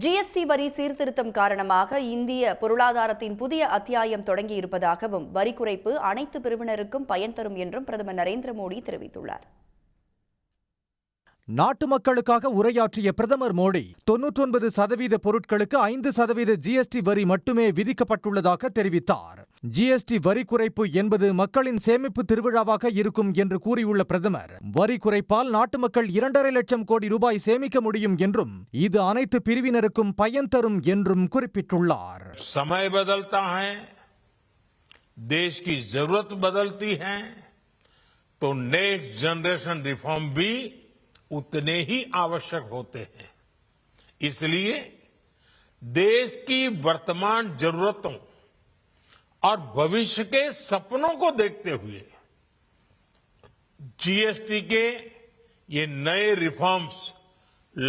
GST வரி சீர்திருத்தம் காரணமாக இந்திய பொருளாதாரத்தின் புதிய அத்தியாயம் தொடங்கியிருப்பதாகவும் வரி குறைப்பு அனைத்து பிரிவினருக்கும் பயன் தரும் என்றும் பிரதமர் நரேந்திர மோடி தெரிவித்துள்ளார். நாட்டு மக்களுக்காக உரையாற்றிய பிரதமர் மோடி 99% பொருட்களுக்கு 5% ஜிஎஸ்டி வரி மட்டுமே விதிக்கப்பட்டுள்ளதாக தெரிவித்தார். ஜிஎஸ்டி வரி குறைப்பு என்பது மக்களின் சேமிப்பு திருவிழாவாக இருக்கும் என்று கூறியுள்ள பிரதமர், வரி குறைப்பால் நாட்டு மக்கள் 2.5 லட்சம் கோடி ரூபாய் சேமிக்க முடியும் என்றும் இது அனைத்து பிரிவினருக்கும் பயன் தரும் என்றும் குறிப்பிட்டுள்ளார். समय बदलता है, देश की जरूरत बदलती है, तो नेक्स्ट जनरेशन रिफॉर्म भी उतने ही आवश्यक होते हैं. इसलिए देश की वर्तमान जरूरतों और भविष्य के सपनों को देखते हुए जीएसटी के ये नए रिफॉर्म्स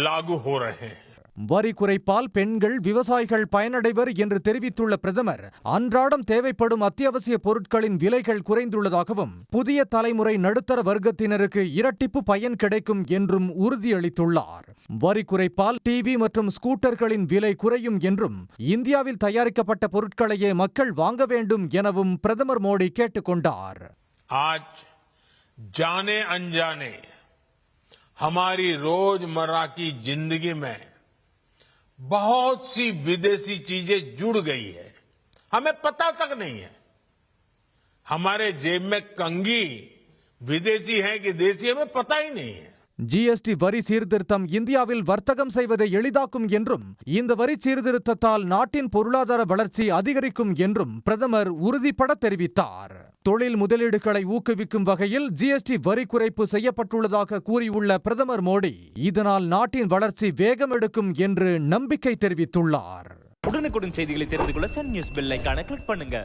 लागू हो रहे हैं. வரி குறைப்பால் பெண்கள், விவசாயிகள் பயனடைவர் என்று தெரிவித்துள்ள பிரதமர், அன்றாடம் தேவைப்படும் அத்தியாவசிய பொருட்களின் விலைகள் குறைந்துள்ளதாகவும் புதிய தலைமுறை நடுத்தர வர்க்கத்தினருக்கு இரட்டிப்பு பயன் கிடைக்கும் என்றும் உறுதியளித்துள்ளார். வரி குறைப்பால் டிவி மற்றும் ஸ்கூட்டர்களின் விலை குறையும் என்றும் இந்தியாவில் தயாரிக்கப்பட்ட பொருட்களையே மக்கள் வாங்க வேண்டும் எனவும் பிரதமர் மோடி கேட்டுக்கொண்டார். आज जाने अनजाने हमारी रोजमर्रा की जिंदगी में बहुत सी विदेशी चीजें जुड़ गई है, हमें पता तक नहीं है. हमारे जेब में कंघी विदेशी है कि देसी हमें पता ही नहीं है. ஜிஎஸ்டி வரி சீர்திருத்தம் இந்தியாவில் வர்த்தகம் செய்வதை எளிதாக்கும் என்றும் இந்த வரி சீர்திருத்தத்தால் நாட்டின் பொருளாதார வளர்ச்சி அதிகரிக்கும் என்றும் பிரதமர் உறுதிபட தெரிவித்தார். தொழில் முதலீடுகளை ஊக்குவிக்கும் வகையில் ஜிஎஸ்டி வரி குறைப்பு செய்யப்பட்டுள்ளதாக கூறியுள்ள பிரதமர் மோடி, இதனால் நாட்டின் வளர்ச்சி வேகம் எடுக்கும் என்று நம்பிக்கை தெரிவித்துள்ளார். உடனுக்குடன் செய்திகளை தெரிந்து கொள்ள சன் நியூஸ் பெல் ஐகானை கிளிக் பண்ணுங்க.